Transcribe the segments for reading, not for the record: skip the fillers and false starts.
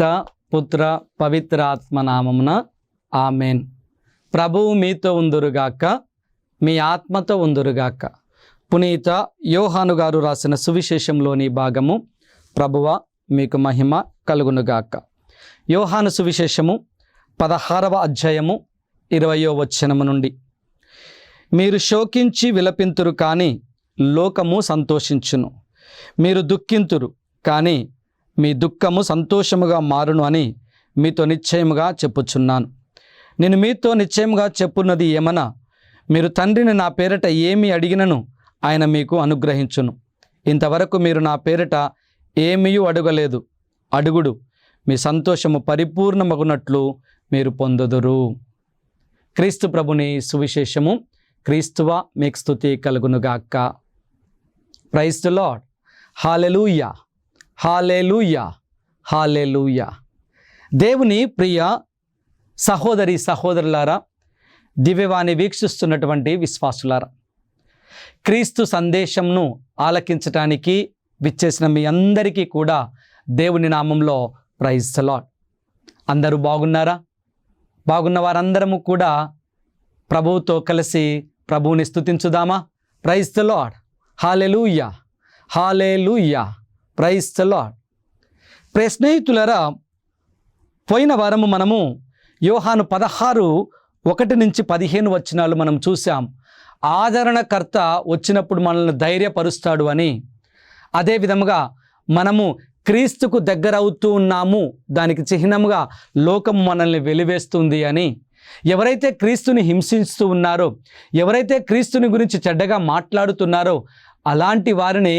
పిత పుత్ర పవిత్ర ఆత్మనామమున ఆమెన్. ప్రభువు మీతో ఉందురుగాక, మీ ఆత్మతో ఉందురుగాక. పునీత యోహాను గారు రాసిన సువిశేషంలోని భాగము. ప్రభువ మీకు మహిమ కలుగునుగాక. యోహాను సువిశేషము 16వ అధ్యాయము 20వ వచనము నుండి. మీరు శోకించి విలపింతురు కానీ లోకము సంతోషించును, మీరు దుఃఖింతురు కానీ మీ దుఃఖము సంతోషముగా మారును అని మీతో నిశ్చయముగా చెప్పుచున్నాను. నేను మీతో నిశ్చయముగా చెప్పున్నది ఏమనా, మీరు తండ్రిని నా పేరట ఏమి అడిగినను ఆయన మీకు అనుగ్రహించును. ఇంతవరకు మీరు నా పేరట ఏమీ అడగలేదు. అడుగుడు, మీ సంతోషము పరిపూర్ణమగునట్లు మీరు పొందుదురు. క్రీస్తు ప్రభుని సువిశేషము. క్రీస్తువా మీకు స్తుతి కలుగునుగాక. Praise the Lord. హల్లెలూయా, హల్లెలూయా, హల్లెలూయా. దేవుని ప్రియ సహోదరి సహోదరులారా, దివ్యవాణి వీక్షిస్తున్నటువంటి విశ్వాసులారా, క్రీస్తు సందేశంను ఆలకించటానికి విచ్చేసిన మీ అందరికీ కూడా దేవుని నామంలో ప్రైజ్ ది లార్డ్. అందరూ బాగున్నారా? బాగున్న వారందరము కూడా ప్రభువుతో కలిసి ప్రభువుని స్తుతించుదామా? Praise the Lord. హల్లెలూయా, హల్లెలూయా, ప్రైజ్ ది లార్డ్. ప్రియ స్నేహితులారా, పోయిన వారము మనము యోహాను 16:1-15 వచనాలు మనం చూసాం. ఆదరణకర్త వచ్చినప్పుడు మనల్ని ధైర్యపరుస్తాడు అని, అదే విధముగా మనము క్రీస్తుకు దగ్గర అవుతూ ఉన్నాము, దానికి చిహ్నముగా లోకం మనల్ని వెలివేస్తుంది అని, ఎవరైతే క్రీస్తుని హింసిస్తూ ఉన్నారో, ఎవరైతే క్రీస్తుని గురించి చెడ్డగా మాట్లాడుతున్నారో అలాంటి వారిని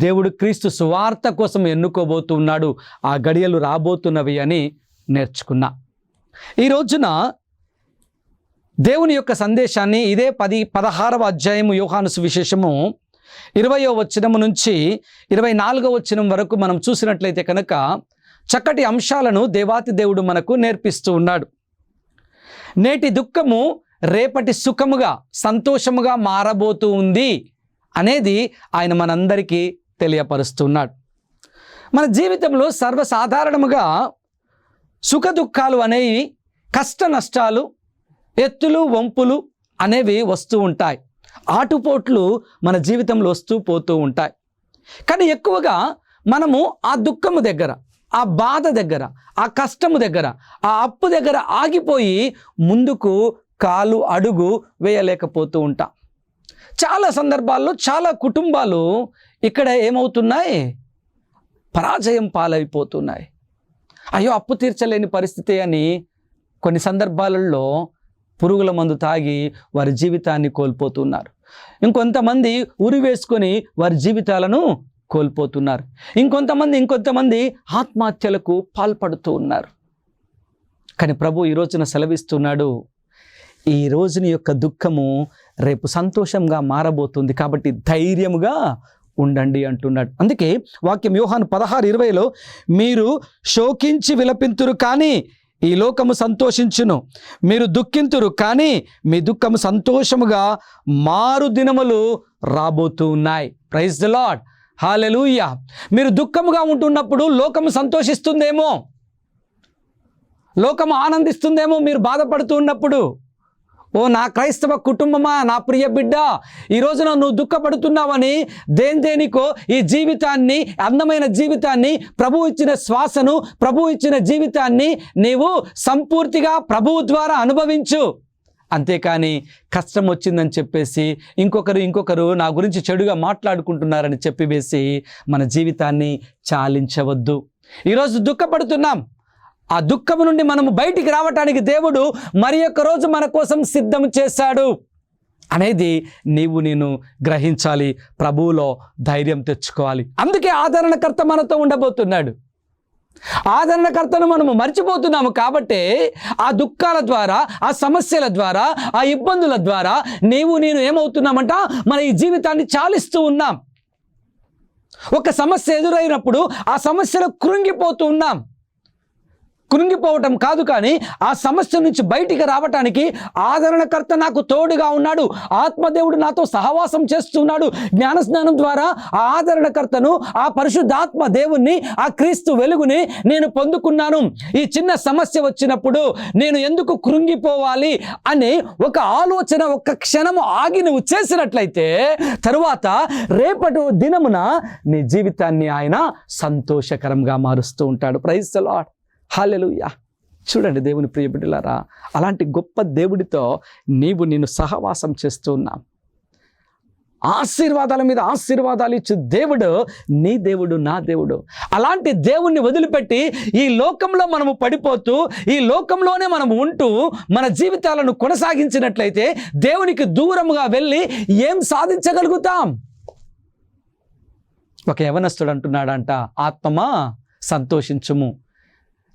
దేవుడు క్రీస్తు సువార్త కోసం ఎన్నుకోబోతున్నాడు. ఆ గడియలు రాబోతున్నవి అని నేర్చుకున్నా. ఈ రోజున దేవుని యొక్క సందేశాన్ని ఇదే 16వ అధ్యాయము యోహాను సువిశేషము 20వ వచనము నుంచి 24వ వచనం వరకు మనం చూసినట్లయితే కనుక చక్కటి అంశాలను దేవాతి దేవుడు మనకు నేర్పిస్తూ ఉన్నాడు. నేటి దుఃఖము రేపటి సుఖముగా, సంతోషముగా మారబోతూ ఉంది అనేది ఆయన మనందరికీ తెలియపరుస్తున్నాడు. మన జీవితంలో సర్వసాధారణముగా సుఖ దుఃఖాలు అనేవి, కష్ట నష్టాలు, ఎత్తులు వంపులు అనేవి వస్తూ ఉంటాయి. ఆటుపోట్లు మన జీవితంలో వస్తూ పోతూ ఉంటాయి. కానీ ఎక్కువగా మనము ఆ దుఃఖము దగ్గర, ఆ బాధ దగ్గర, ఆ కష్టము దగ్గర, ఆ అప్పు దగ్గర ఆగిపోయి ముందుకు కాలు అడుగు వేయలేకపోతూ ఉంటాం. చాలా సందర్భాల్లో చాలా కుటుంబాలు ఇక్కడ ఏమవుతున్నాయి? పరాజయం పాలైపోతున్నాయి. అయ్యో, అప్పు తీర్చలేని పరిస్థితి అని కొన్ని సందర్భాలలో పురుగుల మందు తాగి వారి జీవితాన్ని కోల్పోతున్నారు. ఇంకొంతమంది ఉరి వేసుకొని వారి జీవితాలను కోల్పోతున్నారు. ఇంకొంతమంది ఆత్మహత్యలకు పాల్పడుతూ ఉన్నారు. కానీ ప్రభు ఈ రోజున సెలవిస్తున్నాడు, ఈ రోజుని యొక్క దుఃఖము రేపు సంతోషంగా మారబోతుంది, కాబట్టి ధైర్యముగా ఉండండి అంటున్నాడు. అందుకే వాక్యం యోహాను 16:20లో, మీరు శోకించి విలపింతురు కానీ ఈ లోకము సంతోషించును, మీరు దుఃఖింతురు కానీ మీ దుఃఖము సంతోషముగా మారు దినములు రాబోతూ ఉన్నాయి. Praise the Lord. హల్లెలూయా. మీరు దుఃఖముగా ఉంటున్నప్పుడు లోకము సంతోషిస్తుందేమో, లోకము ఆనందిస్తుందేమో మీరు బాధపడుతూ ఉన్నప్పుడు. ఓ నా క్రైస్తవ కుటుంబమా, నా ప్రియ బిడ్డ, ఈ రోజున నువ్వు దుఃఖపడుతున్నావని దేనికో ఈ జీవితాన్ని, అందమైన జీవితాన్ని, ప్రభువు ఇచ్చిన శ్వాసను, ప్రభువు ఇచ్చిన జీవితాన్ని నీవు సంపూర్తిగా ప్రభువు ద్వారా అనుభవించు. అంతేకాని కష్టం వచ్చిందని చెప్పేసి ఇంకొకరు నా గురించి చెడుగా మాట్లాడుకుంటున్నారని చెప్పివేసి మన జీవితాన్ని చాలించవద్దు. ఈరోజు దుఃఖపడుతున్నాం, ఆ దుఃఖం నుండి మనము బయటికి రావటానికి దేవుడు మరి ఒక్క రోజు మన కోసం సిద్ధం చేశాడు అనేది నేను గ్రహించాలి. ప్రభువులో ధైర్యం తెచ్చుకోవాలి. అందుకే ఆదరణకర్త మనతో ఉండబోతున్నాడు. ఆదరణకర్తను మనము మర్చిపోతున్నాము కాబట్టి ఆ దుఃఖాల ద్వారా, ఆ సమస్యల ద్వారా, ఆ ఇబ్బందుల ద్వారా నేను ఏమవుతున్నామంట, మన ఈ జీవితాన్ని చాలిస్తూ ఉన్నాం. ఒక సమస్య ఎదురైనప్పుడు ఆ సమస్యలో కృంగిపోతూ ఉన్నాం. కృంగిపోవటం కాదు, కానీ ఆ సమస్య నుంచి బయటికి రావటానికి ఆదరణకర్త నాకు తోడుగా ఉన్నాడు, ఆత్మదేవుడు నాతో సహవాసం చేస్తున్నాడు. జ్ఞానస్నానం ద్వారా ఆ ఆదరణకర్తను, ఆ పరిశుద్ధాత్మ దేవుణ్ణి, ఆ క్రీస్తు వెలుగుని నేను పొందుకున్నాను. ఈ చిన్న సమస్య వచ్చినప్పుడు నేను ఎందుకు కృంగిపోవాలి అనే ఒక ఆలోచన ఒక్క క్షణము ఆగి నువ్వు చేసినట్లయితే తరువాత రేపటి దినమున నీ జీవితాన్ని ఆయన సంతోషకరంగా మారుస్తూ ఉంటాడు. Praise the Lord. హల్లెలూయా. చూడండి దేవుని ప్రియ బిడ్డలారా, అలాంటి గొప్ప దేవుడితో నిన్ను సహవాసం చేస్తూ ఉన్నావు. ఆశీర్వాదాల మీద ఆశీర్వాదాలు ఇచ్చు దేవుడు నీ దేవుడు, నా దేవుడు. అలాంటి దేవుణ్ణి వదిలిపెట్టి ఈ లోకంలో మనము పడిపోతూ, ఈ లోకంలోనే మనం ఉంటూ మన జీవితాలను కొనసాగించినట్లయితే దేవునికి దూరంగా వెళ్ళి ఏం సాధించగలుగుతాం? ఒక యవనస్తుడు అంటున్నాడంట, ఆత్మమా సంతోషించుము,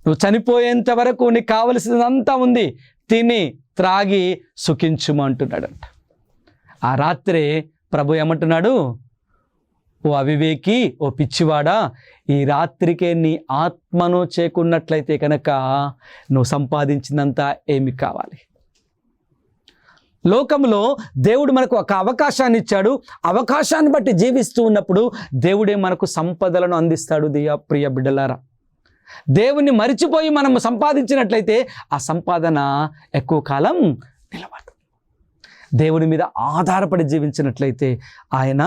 నువ్వు చనిపోయేంత వరకు నీకు కావలసినంతా ఉంది, తిని త్రాగి సుఖించుము అంటున్నాడంట. ఆ రాత్రే ప్రభు ఏమంటున్నాడు, ఓ అవివేకి, ఓ పిచ్చివాడా, ఈ రాత్రికే నీ ఆత్మను చేకున్నట్లయితే కనుక నువ్వు సంపాదించినంత ఏమి కావాలి? లోకంలో దేవుడు మనకు ఒక అవకాశాన్ని ఇచ్చాడు. అవకాశాన్ని బట్టి జీవిస్తూ ఉన్నప్పుడు దేవుడే మనకు సంపదలను అందిస్తాడు. ప్రియ బిడ్డలారా, దేవుణ్ణి మరిచిపోయి మనం సంపాదించినట్లయితే ఆ సంపాదన ఎక్కువ కాలం నిలబడదు. దేవుని మీద ఆధారపడి జీవించినట్లయితే ఆయన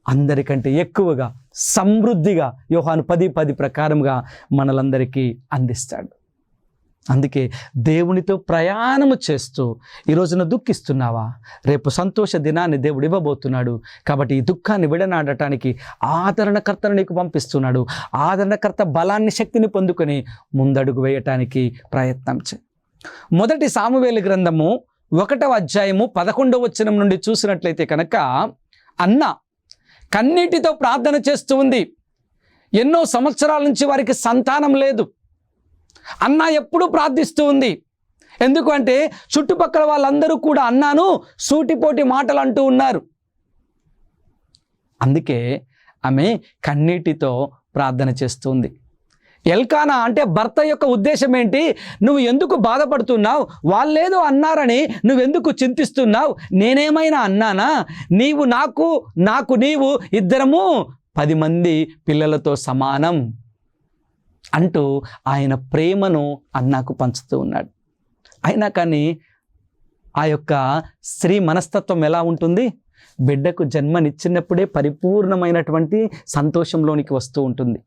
అందరికంటే ఎక్కువగా సమృద్ధిగా యోహాను 10:10 ప్రకారంగా మనలందరికీ అందిస్తాడు. అందుకే దేవునితో ప్రయాణము చేస్తూ ఈ రోజున దుఃఖిస్తున్నావా? రేపు సంతోష దినాన్ని దేవుడు ఇవ్వబోతున్నాడు. కాబట్టి ఈ దుఃఖాన్ని విడనాడటానికి ఆదరణకర్తను నీకు పంపిస్తున్నాడు. ఆదరణకర్త బలాన్ని, శక్తిని పొందుకొని ముందడుగు వేయటానికి ప్రయత్నం చేయి. మొదటి సామువేలు గ్రంథము 1వ అధ్యాయము 11వ వచనం నుండి చూసినట్లయితే కనుక అన్న కన్నీటితో ప్రార్థన చేస్తూ ఉంది. ఎన్నో సంవత్సరాల నుంచి వారికి సంతానం లేదు. అన్న ఎప్పుడూ ప్రార్థిస్తూ ఉంది. ఎందుకంటే చుట్టుపక్కల వాళ్ళందరూ కూడా అన్నాను సూటిపోటి మాటలు అంటూ ఉన్నారు. అందుకే ఆమె కన్నీటితో ప్రార్థన చేస్తుంది. ఎల్కానా అంటే భర్త యొక్క ఉద్దేశం ఏంటి? నువ్వు ఎందుకు బాధపడుతున్నావు? వాళ్ళేదో అన్నారని నువ్వెందుకు చింతిస్తున్నావు? నేనేమైనా అన్నానా? నీవు నాకు నీవు ఇద్దరము 10 మంది పిల్లలతో సమానం అంటూ ఆయన ప్రేమను అన్నాకు పంచుతూ ఉన్నాడు. అయినా కానీ ఆ యొక్క స్త్రీ మనస్తత్వం ఎలా ఉంటుంది? బిడ్డకు జన్మనిచ్చినప్పుడే పరిపూర్ణమైనటువంటి సంతోషంలోనికి వస్తూ ఉంటుంది.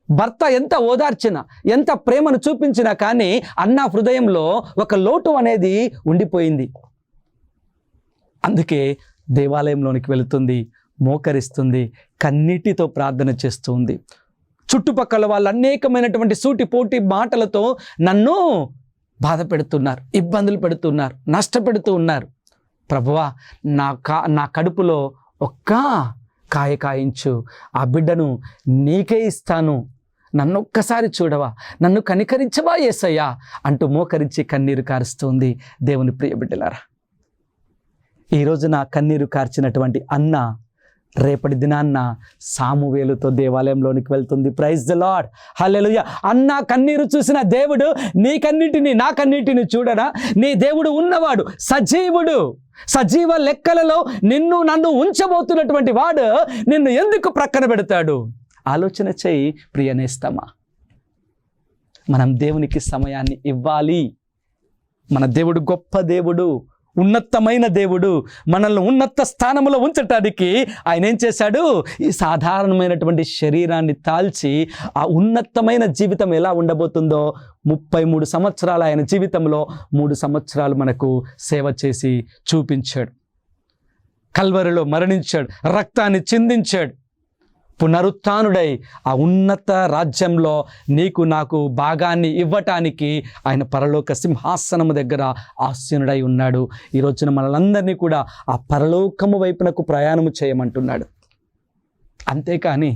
భర్త ఎంత ఓదార్చినా, ఎంత ప్రేమను చూపించినా కానీ అన్న హృదయంలో ఒక లోటు అనేది ఉండిపోయింది. అందుకే దేవాలయంలోనికి వెళుతుంది, మోకరిస్తుంది, కన్నీటితో ప్రార్థన చేస్తుంది. చుట్టుపక్కల వాళ్ళు అనేకమైనటువంటి సూటిపోటి మాటలతో నన్ను బాధ పెడుతున్నారు, ఇబ్బందులు పెడుతున్నారు, నష్టపెడుతూ ఉన్నారు. ప్రభువా, నా కడుపులో ఒక్క కాయ కాయించు, ఆ బిడ్డను నీకే ఇస్తాను, నన్ను ఒక్కసారి చూడవా, నన్ను కనికరించవా యేసయ్యా అంటూ మోకరించి కన్నీరు కారుస్తుంది. దేవుని ప్రియ బిడ్డలారా, ఈరోజు నా కన్నీరు కార్చినటువంటి అన్న రేపటి దినాన్న సామువేలుతో దేవాలయంలోనికి వెళ్తుంది. Praise the Lord. హల్లెలూయా. అన్న కన్నీరు చూసిన దేవుడు నీ కన్నీటిని, నా కన్నీటిని చూడరా? నీ దేవుడు ఉన్నవాడు సజీవుడు. సజీవ లెక్కలలో నన్ను ఉంచబోతున్నటువంటి వాడు నిన్ను ఎందుకు ప్రక్కన పెడతాడు? ఆలోచన చేయి ప్రియనేస్తమా. మనం దేవునికి సమయాన్ని ఇవ్వాలి. మన దేవుడు గొప్ప దేవుడు, ఉన్నతమైన దేవుడు. మనల్ని ఉన్నత స్థానంలో ఉంచటానికి ఆయన ఏం చేశాడు? ఈ సాధారణమైనటువంటి శరీరాన్ని తాల్చి ఆ ఉన్నతమైన జీవితం ఎలా ఉండబోతుందో 33 సంవత్సరాలు ఆయన జీవితంలో 3 సంవత్సరాలు మనకు సేవ చేసి చూపించాడు. కల్వరిలో మరణించాడు, రక్తాన్ని చిందించాడు, పునరుత్థానుడై ఆ ఉన్నత రాజ్యంలో నీకు నాకు భాగాన్ని ఇవ్వటానికి ఆయన పరలోక సింహాసనము దగ్గర ఆసీనుడై ఉన్నాడు. ఈ రోజున మనలందరినీ కూడా ఆ పరలోకము వైపునకు ప్రయాణము చేయమంటున్నాడు. అంతేకాని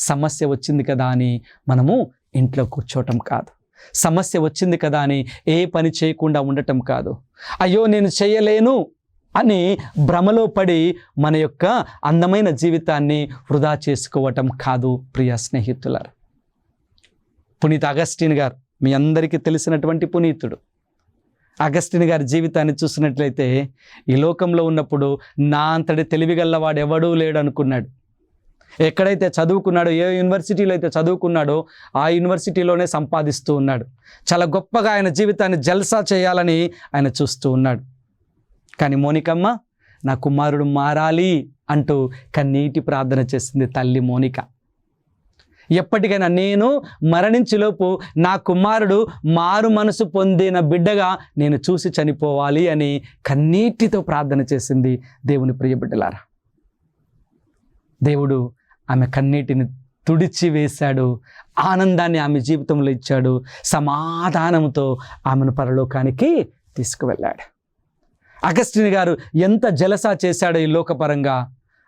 సమస్య వచ్చింది కదా అని మనము ఇంట్లో కూర్చోవటం కాదు. సమస్య వచ్చింది కదా అని ఏ పని చేయకుండా ఉండటం కాదు. అయ్యో నేను చేయలేను అని భ్రమలో పడి మన యొక్క అందమైన జీవితాన్ని వృధా చేసుకోవటం కాదు. ప్రియ స్నేహితులారా, పునీత అగస్టిన్ గారు మీ అందరికీ తెలిసినటువంటి పునీతుడు. అగస్టిన్ గారి జీవితాన్ని చూసినట్లయితే ఈ లోకంలో ఉన్నప్పుడు నా అంతటి తెలివిగల్లవాడు ఎవడూ లేడు అనుకున్నాడు. ఎక్కడైతే చదువుకున్నాడో, ఏ యూనివర్సిటీలో అయితే చదువుకున్నాడో ఆ యూనివర్సిటీలోనే సంపాదిస్తూ ఉన్నాడు. చాలా గొప్పగా ఆయన జీవితాన్ని జల్సా చేయాలని ఆయన చూస్తూ ఉన్నాడు. కానీ మోనికమ్మ, నా కుమారుడు మారాలి అంటూ కన్నీటి ప్రార్థన చేసింది తల్లి మోనిక. ఎప్పటికైనా నేను మరణించేలోపు నా కుమారుడు మారు మనసు పొందిన బిడ్డగా నేను చూసి చనిపోవాలి అని కన్నీటితో ప్రార్థన చేసింది దేవుని ప్రియ బిడ్డలారా. దేవుడు ఆమె కన్నీటిని తుడిచి వేశాడు, ఆనందాన్ని ఆమె జీవితంలో ఇచ్చాడు, సమాధానంతో ఆమెను పరలోకానికి తీసుకువెళ్ళాడు. అగస్టిన్ గారు ఎంత జలసా చేశాడో ఈ లోకపరంగా.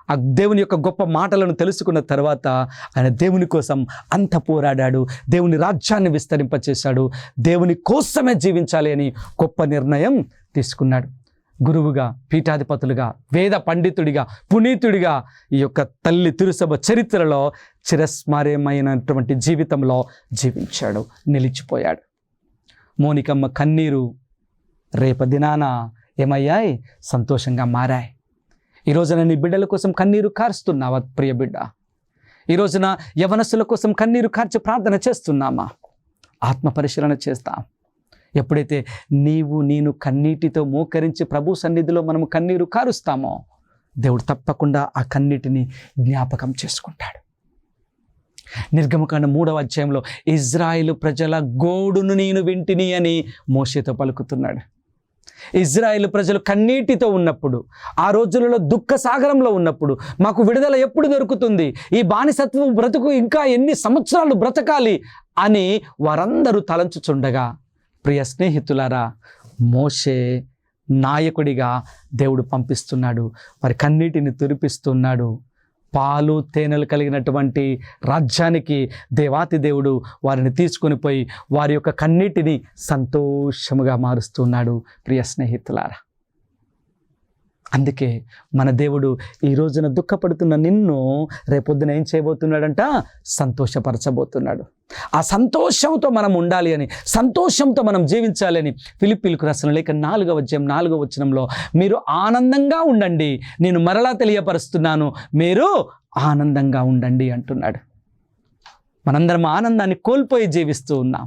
ఆ దేవుని యొక్క గొప్ప మాటలను తెలుసుకున్న తర్వాత ఆయన దేవుని కోసం అంత పోరాడాడు, దేవుని రాజ్యాన్ని విస్తరింపచేశాడు, దేవుని కోసమే జీవించాలి అని గొప్ప నిర్ణయం తీసుకున్నాడు. గురువుగా, పీఠాధిపతులుగా, వేద పండితుడిగా, పునీతుడిగా ఈ యొక్క తల్లి తిరుసభ చరిత్రలో చిరస్మరణీయమైనటువంటి జీవితంలో జీవించాడు, నిలిచిపోయాడు. మోనికమ్మ కన్నీరు రేపదినాన ఏమయ్యాయి? సంతోషంగా మారాయి. ఈ రోజున నీ బిడ్డల కోసం కన్నీరు కార్చుతున్నావా ప్రియ బిడ్డ? ఈ రోజున యవనస్తుల కోసం కన్నీరు కార్చి ప్రార్థన చేస్తున్నామా? ఆత్మ పరిశీలన చేస్తాం. ఎప్పుడైతే నేను కన్నీటితో మోకరించి ప్రభు సన్నిధిలో మనము కన్నీరు కారుస్తామో దేవుడు తప్పకుండా ఆ కన్నీటిని జ్ఞాపకం చేసుకుంటాడు. నిర్గమకాండ 3వ అధ్యాయంలో ఇజ్రాయేలు ప్రజల గోడును నేను వింటిని అని మోషేతో పలుకుతున్నాడు. ఇజ్రాయేలు ప్రజలు కన్నీటితో ఉన్నప్పుడు, ఆ రోజులలో దుఃఖ సాగరంలో ఉన్నప్పుడు, మాకు విడుదల ఎప్పుడు దొరుకుతుంది, ఈ బానిసత్వం బ్రతుకు ఇంకా ఎన్ని సంవత్సరాలు బ్రతకాలి అని వారందరూ తలంచుచుండగా, ప్రియ స్నేహితులారా, మోషే నాయకుడిగా దేవుడు పంపిస్తున్నాడు. వారి కన్నీటిని తుడిపిస్తున్నాడు. పాలు తేనెలు కలిగినటువంటి రాజ్యానికి దేవాతి దేవుడు వారిని తీసుకొని పోయి వారి యొక్క కన్నీటిని సంతోషముగా మారుస్తున్నాడు. ప్రియ స్నేహితులారా, అందుకే మన దేవుడు ఈ రోజున దుఃఖపడుతున్న నిన్ను రేపొద్దున ఏం చేయబోతున్నాడంట? సంతోషపరచబోతున్నాడు. ఆ సంతోషంతో మనం ఉండాలి అని, సంతోషంతో మనం జీవించాలి అని ఫిలిప్పీలకు రాసిన లేఖ 4వ అధ్యాయం 4వ వచనంలో మీరు ఆనందంగా ఉండండి, నేను మరలా తెలియపరుస్తున్నాను, మీరు ఆనందంగా ఉండండి అంటున్నాడు. మనందరం ఆనందాన్ని కోల్పోయి జీవిస్తూ ఉన్నాం.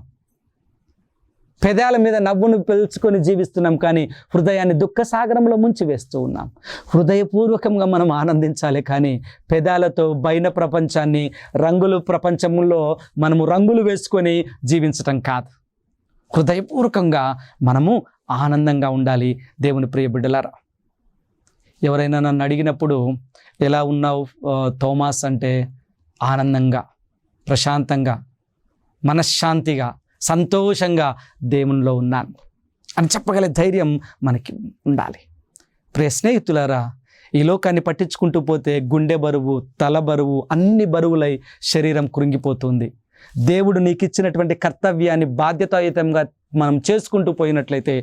పెదాల మీద నవ్వును పెంచుకొని జీవిస్తున్నాం, కానీ హృదయాన్ని దుఃఖ సాగరంలో ముంచి వేస్తూ ఉన్నాం. హృదయపూర్వకంగా మనం ఆనందించాలి, కానీ పెదాలతో బయట ప్రపంచాన్ని, రంగుల ప్రపంచంలో మనము రంగులు వేసుకొని జీవించటం కాదు. హృదయపూర్వకంగా మనము ఆనందంగా ఉండాలి. దేవుని ప్రియ బిడ్డలారా, ఎవరైనా నన్ను అడిగినప్పుడు ఎలా ఉన్నావు థోమాస్ అంటే, ఆనందంగా, ప్రశాంతంగా, మనశ్శాంతిగా, సంతోషంగా దేవునిలో ఉన్నాను అని చెప్పగల ధైర్యం మనకి ఉండాలి. ప్రియ స్నేహితులారా, ఈ లోకాన్ని పట్టించుకుంటూ పోతే గుండె బరువు, తల బరువు, అన్ని బరువులై శరీరం కృంగిపోతుంది. దేవుడు నీకు ఇచ్చినటువంటి కర్తవ్యాన్ని బాధ్యతాయుతంగా మనం చేసుకుంటూ పోయినట్లయితే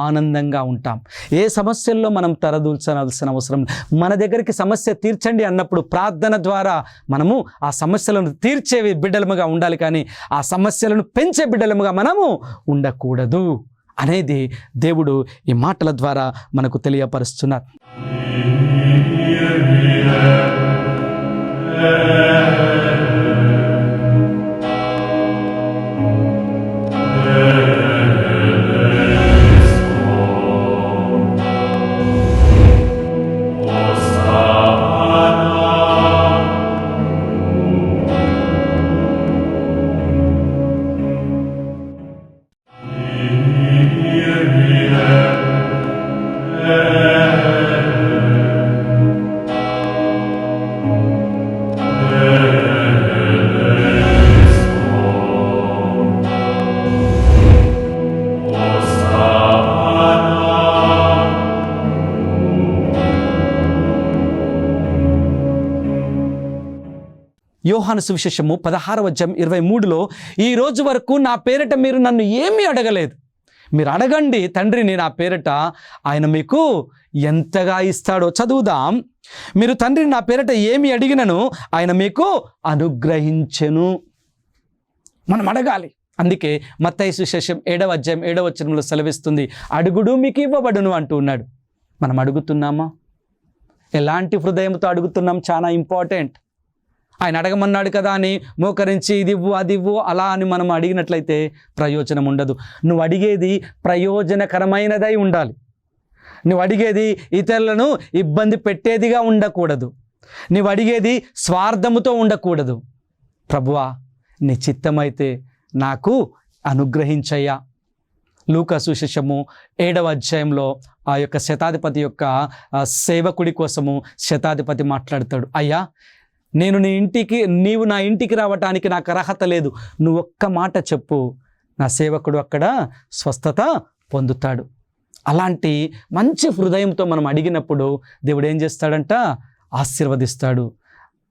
ఆనందంగా ఉంటాం. ఏ సమస్యల్లో మనం తరదూల్చాల్సిన అవసరం. మన దగ్గరికి సమస్య తీర్చండి అన్నప్పుడు ప్రార్థన ద్వారా మనము ఆ సమస్యలను తీర్చే బిడ్డలముగా ఉండాలి, కానీ ఆ సమస్యలను పెంచే బిడ్డలముగా మనము ఉండకూడదు అనేది దేవుడు ఈ మాటల ద్వారా మనకు తెలియపరుస్తున్నారు. యోహాను సువిశేషము 16వ అధ్యాయం 23లో ఈ రోజు వరకు నా పేరిట మీరు నన్ను ఏమీ అడగలేదు, మీరు అడగండి తండ్రిని నా పేరిట, ఆయన మీకు ఎంతగా ఇస్తాడో. చదువుదాం. మీరు తండ్రిని నా పేరిట ఏమి అడిగినను ఆయన మీకు అనుగ్రహించెను. మనం అడగాలి. అందుకే మత్తయి సువిశేషం 7వ అధ్యాయం 7వ వచనంలో సెలవిస్తుంది, అడుగుడు మీకు ఇవ్వబడును అంటూ ఉన్నాడు. మనం అడుగుతున్నామా? ఎలాంటి హృదయంతో అడుగుతున్నాం? చాలా ఇంపార్టెంట్. ఆయన అడగమన్నాడు కదా అని మోకరించి ఇది ఇవ్వు అది ఇవ్వు అలా అని మనం అడిగినట్లయితే ప్రయోజనం ఉండదు. నువ్వు అడిగేది ప్రయోజనకరమైనదై ఉండాలి. నువ్వు అడిగేది ఇతరులను ఇబ్బంది పెట్టేదిగా ఉండకూడదు. నువ్వు అడిగేది స్వార్థముతో ఉండకూడదు. ప్రభువా, నీ చిత్తమైతే నాకు అనుగ్రహించయ్యా. లూకా సువిశేషము 7వ అధ్యాయంలో ఆ యొక్క శతాధిపతి యొక్క సేవకుడి కోసము శతాధిపతి మాట్లాడతాడు, అయ్యా నీవు నా ఇంటికి రావటానికి నాకు అర్హత లేదు, నువ్వు ఒక్క మాట చెప్పు, నా సేవకుడు అక్కడ స్వస్థత పొందుతాడు. అలాంటి మంచి హృదయంతో మనం అడిగినప్పుడు దేవుడు ఏం చేస్తాడంట? ఆశీర్వదిస్తాడు.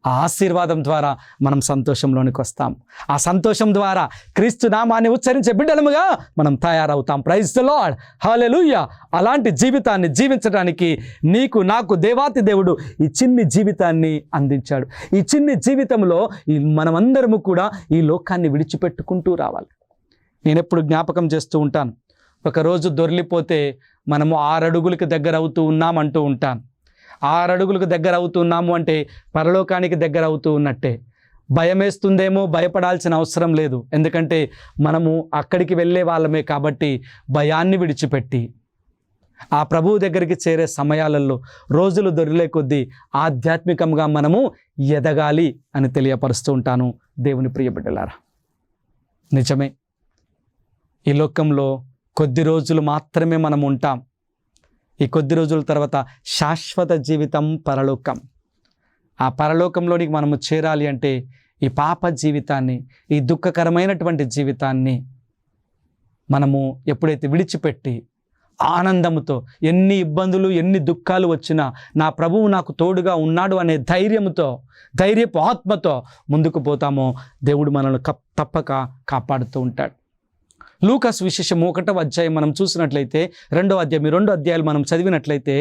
ఆ ఆశీర్వాదం ద్వారా మనం సంతోషంలోనికి వస్తాం. ఆ సంతోషం ద్వారా క్రీస్తు నామాన్ని ఉచ్చరించే బిడ్డలముగా మనం తయారవుతాం. ప్రైజ్ ది లార్డ్, హల్లెలూయా. అలాంటి జీవితాన్ని జీవించడానికి నీకు నాకు దేవాతి దేవుడు ఈ చిన్ని జీవితాన్ని అందించాడు. ఈ చిన్ని జీవితంలో మనమందరము కూడా ఈ లోకాన్ని విడిచిపెట్టుకుంటూ రావాలి. నేను ఎప్పుడు జ్ఞాపకం చేస్తూ ఉంటాను, ఒకరోజు దొర్లిపోతే మనము 6 అడుగులకు దగ్గర అవుతూ ఉన్నామంటూ ఉంటాను. 6 అడుగులకు దగ్గర అవుతున్నాము అంటే పరలోకానికి దగ్గర అవుతూ ఉన్నట్టే. భయం వేస్తుందేమో, భయపడాల్సిన అవసరం లేదు. ఎందుకంటే మనము అక్కడికి వెళ్ళే వాళ్ళమే కాబట్టి భయాన్ని విడిచిపెట్టి ఆ ప్రభువు దగ్గరికి చేరే సమయాలలో రోజులు దొరికే కొద్దీ ఆధ్యాత్మికంగా మనము ఎదగాలి అని తెలియపరుస్తూ ఉంటాను. దేవుని ప్రియ బిడ్డలారా, నిజమే, ఈ లోకంలో కొద్ది రోజులు మాత్రమే మనం ఉంటాం. ఈ కొద్ది రోజుల తర్వాత శాశ్వత జీవితం పరలోకం. ఆ పరలోకంలోనికి మనము చేరాలి అంటే ఈ పాప జీవితాన్ని, ఈ దుఃఖకరమైనటువంటి జీవితాన్ని మనము ఎప్పుడైతే విడిచిపెట్టి ఆనందంతో, ఎన్ని ఇబ్బందులు ఎన్ని దుఃఖాలు వచ్చినా నా ప్రభువు నాకు తోడుగా ఉన్నాడు అనే ధైర్యంతో, ధైర్యపు ఆత్మతో ముందుకు పోతామో దేవుడు మనల్ని తప్పక కాపాడుతూ ఉంటాడు. లూకా సువిశేషము 1వ అధ్యాయం మనం చూసినట్లయితే 2వ అధ్యాయం, 2 అధ్యాయాలు మనం చదివినట్లయితే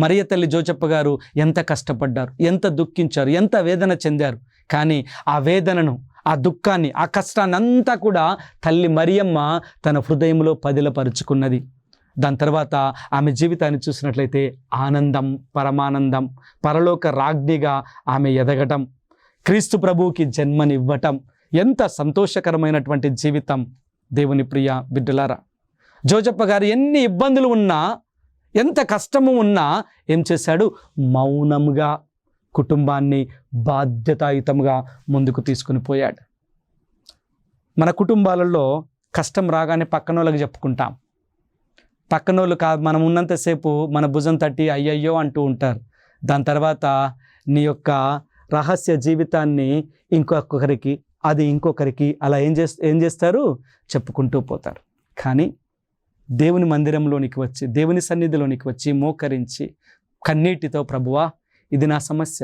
మరియ తల్లి జోజప్ప గారు ఎంత కష్టపడ్డారు, ఎంత దుఃఖించారు, ఎంత వేదన చెందారు. కానీ ఆ వేదనను, ఆ దుఃఖాన్ని, ఆ కష్టాన్ని అంతా కూడా తల్లి మరియమ్మ తన హృదయంలో పదిలపరుచుకున్నది. దాని తర్వాత ఆమె జీవితాన్ని చూసినట్లయితే ఆనందం, పరమానందం, పరలోక రాజ్ఞిగా ఆమె ఎదగటం, క్రీస్తు ప్రభువుకి జన్మనివ్వటం, ఎంత సంతోషకరమైనటువంటి జీవితం. దేవుని ప్రియ బిడ్డలారా, జోజప్ప గారు ఎన్ని ఇబ్బందులు ఉన్నా, ఎంత కష్టము ఉన్నా ఏం చేశాడు? మౌనంగా కుటుంబాన్ని బాధ్యతాయుతంగా ముందుకు తీసుకుని పోయాడు. మన కుటుంబాలలో కష్టం రాగానే పక్కన వాళ్ళకి చెప్పుకుంటాం. పక్కన వాళ్ళు మనం ఉన్నంతసేపు మన భుజం తట్టి అయ్యయ్యో అంటూ ఉంటారు. దాని తర్వాత నీ యొక్క రహస్య జీవితాన్ని ఇంకొకరికి, అది ఇంకొకరికి అలా ఏం చేస్తారు? చెప్పుకుంటూ పోతారు. కానీ దేవుని మందిరంలోనికి వచ్చి, దేవుని సన్నిధిలోనికి వచ్చి మోకరించి కన్నీటితో, ప్రభువా, ఇది నా సమస్య,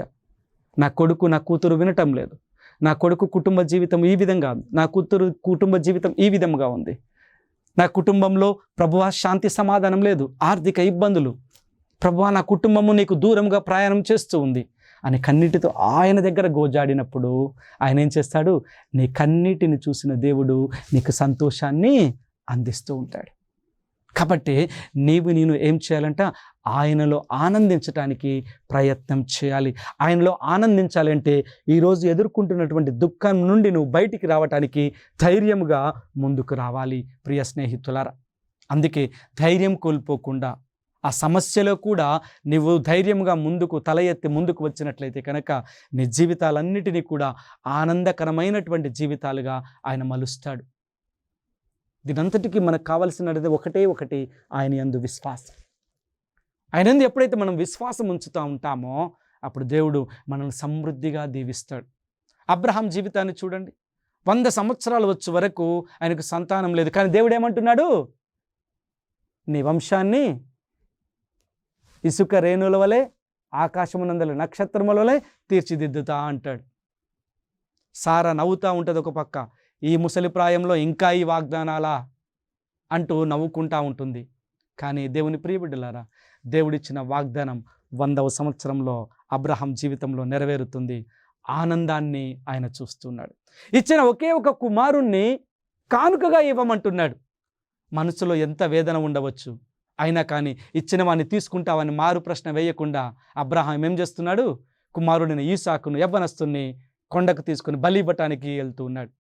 నా కొడుకు నా కూతురు వినటం లేదు, నా కొడుకు కుటుంబ జీవితం ఈ విధంగా ఉంది, నా కూతురు కుటుంబ జీవితం ఈ విధంగా ఉంది, నా కుటుంబంలో ప్రభువా శాంతి సమాధానం లేదు, ఆర్థిక ఇబ్బందులు, ప్రభువా నా కుటుంబము నీకు దూరంగా ప్రయాణం చేస్తూ ఉంది అని కన్నీటితో ఆయన దగ్గర గోజాడినప్పుడు ఆయన ఏం చేస్తాడు? నీ కన్నీటిని చూసిన దేవుడు నీకు సంతోషాన్ని అందిస్తూ ఉంటాడు. కాబట్టి నేను ఏం చేయాలంట? ఆయనలో ఆనందించటానికి ప్రయత్నం చేయాలి. ఆయనలో ఆనందించాలి అంటే ఈరోజు ఎదుర్కొంటున్నటువంటి దుఃఖం నుండి నువ్వు బయటికి రావటానికి ధైర్యంగా ముందుకు రావాలి ప్రియ స్నేహితులారా. అందుకే ధైర్యం కోల్పోకుండా ఆ సమస్యలో కూడా నువ్వు ధైర్యంగా ముందుకు తల ఎత్తి ముందుకు వచ్చినట్లయితే కనుక నీ జీవితాలన్నిటినీ కూడా ఆనందకరమైనటువంటి జీవితాలుగా ఆయన మలుస్తాడు. దీనంతటికీ మనకు కావాల్సినది ఒకటి, ఆయన యందు విశ్వాసం. ఆయన యందు ఎప్పుడైతే మనం విశ్వాసం ఉంచుతూ ఉంటామో అప్పుడు దేవుడు మనల్ని సమృద్ధిగా దీవిస్తాడు. అబ్రహాం జీవితాన్ని చూడండి, 100 సంవత్సరాలు వచ్చే వరకు ఆయనకు సంతానం లేదు. కానీ దేవుడు ఏమంటున్నాడు? నీ వంశాన్ని ఇసుక రేణుల వలె, ఆకాశమునందల నక్షత్రముల వలె తీర్చిదిద్దుతా అంటాడు. సారా నవ్వుతూ ఉంటుంది ఒక పక్క, ఈ ముసలి ప్రాయంలో ఇంకా ఈ వాగ్దానాలా అంటూ నవ్వుకుంటూ ఉంటుంది. కానీ దేవుని ప్రియబిడ్డలారా, దేవుడిచ్చిన వాగ్దానం 100వ సంవత్సరంలో అబ్రహాం జీవితంలో నెరవేరుతుంది. ఆనందాన్ని ఆయన చూస్తున్నాడు. ఇచ్చిన ఒకే ఒక కుమారుణ్ణి కానుకగా ఇవ్వమంటున్నాడు. మనసులో ఎంత వేదన ఉండవచ్చు, అయినా కానీ ఇచ్చిన వాడిని తీసుకుంటావని మారు ప్రశ్న వేయకుండా అబ్రహాం ఏం చేస్తున్నాడు? కుమారుడిని ఈసాకును యవ్వనస్తుని కొండకు తీసుకుని బలి ఇవ్వటానికి వెళ్తూ ఉన్నాడు.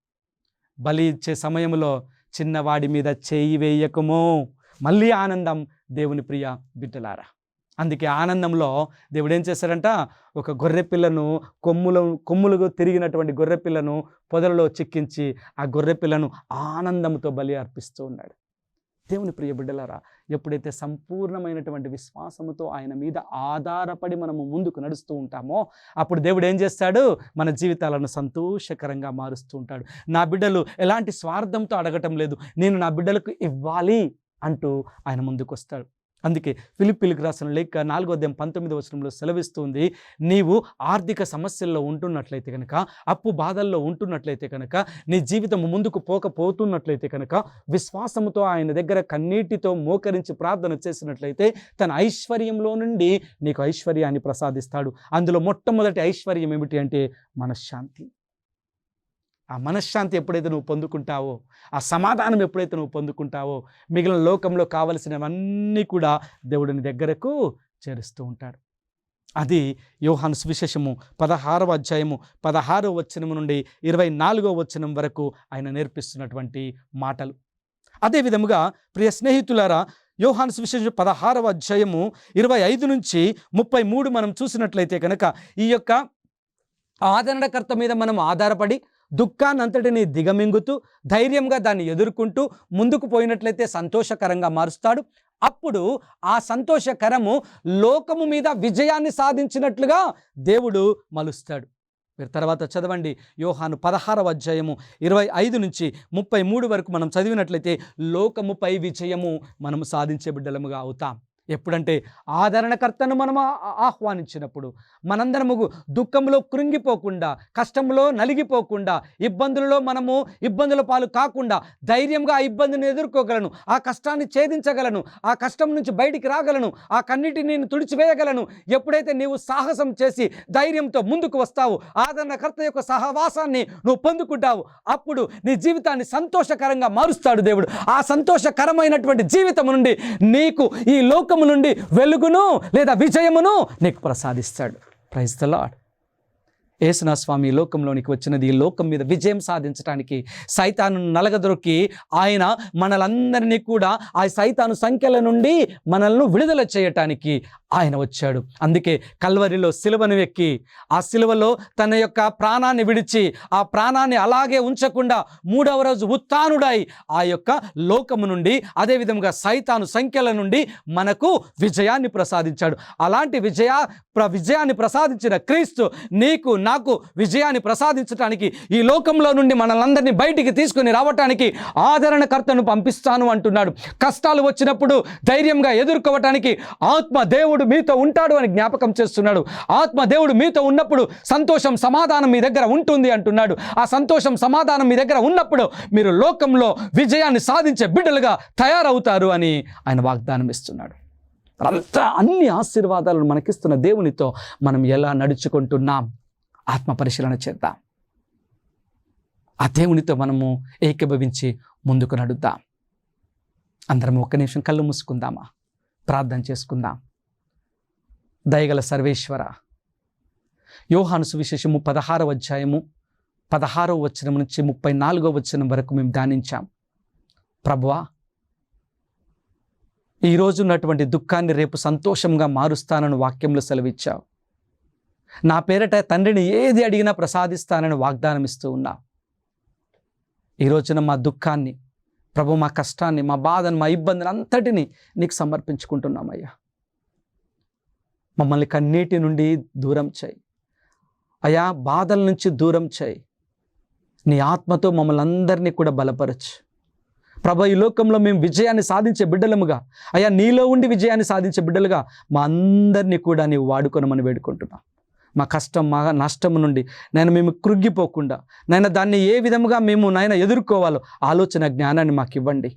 బలి ఇచ్చే సమయంలో చిన్నవాడి మీద చేయి వేయకము. మళ్ళీ ఆనందం దేవుని ప్రియ బిడ్డలారా. అందుకే ఆనందంలో దేవుడు ఏం చేశారంట? ఒక గొర్రె పిల్లను కొమ్ములుగా తిరిగినటువంటి గొర్రె పిల్లను పొదలలో చిక్కించి ఆ గొర్రె పిల్లను ఆనందంతో బలి అర్పిస్తూ ఉన్నాడు. దేవుని ప్రియ బిడ్డలారా, ఎప్పుడైతే సంపూర్ణమైనటువంటి విశ్వాసముతో ఆయన మీద ఆధారపడి మనము ముందుకు నడుస్తూ ఉంటామో అప్పుడు దేవుడు ఏం చేస్తాడు? మన జీవితాలను సంతోషకరంగా మారుస్తూ ఉంటాడు. నా బిడ్డలు ఎలాంటి స్వార్థంతో అడగటం లేదు, నేను నా బిడ్డలకు ఇవ్వాలి అంటూ ఆయన ముందుకు వస్తాడు. అందుకే ఫిలిప్పీలకు రాసిన లేఖ 4:19 సెలవిస్తుంది, నీవు ఆర్థిక సమస్యల్లో ఉంటున్నట్లయితే కనుక, అప్పు బాధల్లో ఉంటున్నట్లయితే కనుక, నీ జీవితం ముందుకు పోతున్నట్లయితే కనుక, విశ్వాసముతో ఆయన దగ్గర కన్నీటితో మోకరించి ప్రార్థన చేసినట్లయితే తన ఐశ్వర్యంలో నుండి నీకు ఐశ్వర్యాన్ని ప్రసాదిస్తాడు. అందులో మొట్టమొదటి ఐశ్వర్యం ఏమిటి అంటే మనశ్శాంతి. ఆ మనశ్శాంతి ఎప్పుడైతే నువ్వు పొందుకుంటావో, ఆ సమాధానం ఎప్పుడైతే నువ్వు పొందుకుంటావో, మిగిలిన లోకంలో కావలసినవన్నీ కూడా దేవుడిని దగ్గరకు చేరుస్తూ ఉంటాడు. అది యోహాను సువిశేషము 16వ అధ్యాయము 16వ వచనం నుండి 24వ వచనం వరకు ఆయన నేర్పిస్తున్నటువంటి మాటలు. అదే విధముగా ప్రియ స్నేహితులారా, యోహాను సువిశేషం 16వ అధ్యాయము 25 నుంచి 33 మనం చూసినట్లయితే కనుక, ఈ యొక్క ఆదరణకర్త మీద మనం ఆధారపడి దుఃఖాన్ని అంతటిని దిగమింగుతూ ధైర్యంగా దాన్ని ఎదుర్కొంటూ ముందుకు పోయినట్లయితే సంతోషకరంగా మారుస్తాడు. అప్పుడు ఆ సంతోషకరము లోకము మీద విజయాన్ని సాధించినట్లుగా దేవుడు మలుస్తాడు. మీరు తర్వాత చదవండి, యోహాను 16వ అధ్యాయము 25 నుంచి 33 వరకు మనం చదివినట్లయితే లోకముపై విజయము మనము సాధించే బిడ్డలముగా అవుతాం. ఎప్పుడంటే ఆదరణకర్తను మనం ఆహ్వానించినప్పుడు, మనందరము దుఃఖంలో కృంగిపోకుండా, కష్టంలో నలిగిపోకుండా, ఇబ్బందుల పాలు కాకుండా ధైర్యంగా ఆ ఇబ్బందిని ఎదుర్కోగలను, ఆ కష్టాన్ని ఛేదించగలను, ఆ కష్టం నుంచి బయటికి రాగలను, ఆ కన్నిటిని నేను తుడిచివేయగలను. ఎప్పుడైతే నీవు సాహసం చేసి ధైర్యంతో ముందుకు వస్తావు, ఆదరణకర్త యొక్క సహవాసాన్ని నువ్వు పొందుకుంటావు, అప్పుడు నీ జీవితాన్ని సంతోషకరంగా మారుస్తాడు దేవుడు. ఆ సంతోషకరమైనటువంటి జీవితం నుండి నీకు ఈ లోకం నుండి వెలుగును లేదా విజయమును నీకు ప్రసాదిస్తాడు. Praise the Lord. యేసునా స్వామి ఈ లోకంలోనికి వచ్చినది ఈ లోకం మీద విజయం సాధించడానికి, సైతాను నలగదొరికి ఆయన మనలందరినీ కూడా ఆ సైతాను సంఖ్యల నుండి మనల్ని విడుదల చేయటానికి ఆయన వచ్చాడు. అందుకే కల్వరిలో సిలువను ఎక్కి ఆ సిలువలో తన యొక్క ప్రాణాన్ని విడిచి ఆ ప్రాణాన్ని అలాగే ఉంచకుండా 3వ రోజు ఉత్థానుడై ఆ యొక్క లోకము నుండి, అదేవిధంగా సైతాను సంఖ్యల నుండి మనకు విజయాన్ని ప్రసాదించాడు. అలాంటి విజయాన్ని ప్రసాదించిన క్రీస్తు నీకు నాకు విజయాన్ని ప్రసాదించడానికి, ఈ లోకంలో నుండి మనలందరినీ బయటికి తీసుకుని రావటానికి ఆదరణకర్తను పంపిస్తాను అంటున్నాడు. కష్టాలు వచ్చినప్పుడు ధైర్యంగా ఎదుర్కోవటానికి ఆత్మ దేవుడు మీతో ఉంటాడు అని జ్ఞాపకం చేస్తున్నాడు. ఆత్మ దేవుడు మీతో ఉన్నప్పుడు సంతోషం సమాధానం మీ దగ్గర ఉంటుంది అంటున్నాడు. ఆ సంతోషం సమాధానం మీ దగ్గర ఉన్నప్పుడు మీరు లోకంలో విజయాన్ని సాధించే బిడ్డలుగా తయారవుతారు అని ఆయన వాగ్దానం ఇస్తున్నాడు. అంతా అన్ని ఆశీర్వాదాలను మనకిస్తున్న దేవునితో మనం ఎలా నడుచుకుంటున్నాం ఆత్మ పరిశీలన చేద్దాం. ఆ దేవునితో మనము ఏకీభవించి ముందుకు నడుద్దాం. అందరం ఒక్క నిమిషం కళ్ళు మూసుకుందామా, ప్రార్థన చేసుకుందాం. దయగల సర్వేశ్వర, యోహాను సువిశేషము 16వ అధ్యాయము 16వ వచనం నుంచి 34వ వచనం వరకు మేము ధ్యానించాం. ప్రభువా, ఈరోజు ఉన్నటువంటి దుఃఖాన్ని రేపు సంతోషంగా మారుస్తానని వాక్యంలో సెలవిచ్చావు. నా పేరట తండ్రిని ఏది అడిగినా ప్రసాదిస్తానని వాగ్దానం ఇస్తూ ఉన్నావు. ఈ రోజున మా దుఃఖాన్ని ప్రభు, మా కష్టాన్ని, మా బాధను, మా ఇబ్బందిని అంతటిని నీకు సమర్పించుకుంటున్నామయ్యా. మమ్మల్ని కన్నీటి నుండి దూరం చేయి అయ్యా, బాధల నుంచి దూరం చేయి. నీ ఆత్మతో మమ్మల్ని అందరినీ కూడా బలపరచు ప్రభు. ఈ లోకంలో మేము విజయాన్ని సాధించే బిడ్డలముగా అయ్యా, నీలో ఉండి విజయాన్ని సాధించే బిడ్డలుగా మా అందరినీ కూడా నీవు వాడుకొనమని వేడుకుంటున్నాం. మా కష్టం, మా నష్టం నుండి మేము కృంగిపోకుండా దాన్ని ఏ విధముగా మేము ఎదుర్కోవాలో ఆలోచన జ్ఞానాన్ని మాకు ఇవ్వండి.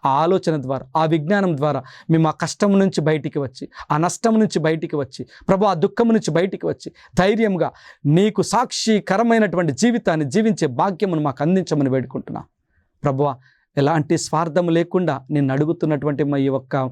ఆ ఆలోచన ద్వారా, ఆ విజ్ఞానం ద్వారా మేము ఆ కష్టం నుంచి బయటికి వచ్చి, ఆ నష్టం నుంచి బయటికి వచ్చి ప్రభు, ఆ దుఃఖం నుంచి బయటికి వచ్చి ధైర్యంగా నీకు సాక్షికరమైనటువంటి జీవితాన్ని జీవించే భాగ్యమును మాకు అందించమని వేడుకుంటున్నాం. ప్రభువా, ఎలాంటి స్వార్థం లేకుండా నిన్ను అడుగుతున్నటువంటి మా ఈ ఒక్క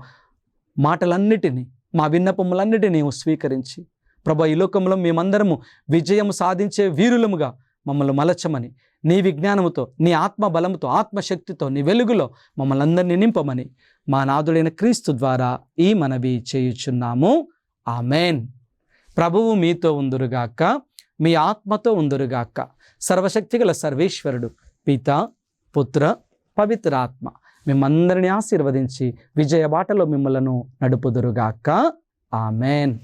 మాటలన్నిటినీ, మా విన్నపములన్నిటినీ నీవు స్వీకరించి ప్రభా, ఈ లోకంలో మేమందరము విజయం సాధించే వీరులముగా మమ్మల్ని మలచమని, నీ విజ్ఞానముతో, నీ ఆత్మ బలముతో, ఆత్మశక్తితో, నీ వెలుగులో మమ్మల్ని అందరినీ నింపమని మా నాథుడైన క్రీస్తు ద్వారా ఈ మనవి చేయుచున్నాము. ఆమెన్. ప్రభువు మీతో ఉందురుగాక, మీ ఆత్మతో ఉందురుగాక. సర్వశక్తిగల సర్వేశ్వరుడు పితా, పుత్ర, పవిత్ర ఆత్మ మిమ్మందరినీ ఆశీర్వదించి విజయ బాటలో మిమ్మలను నడుపుదురుగాక. ఆమెన్.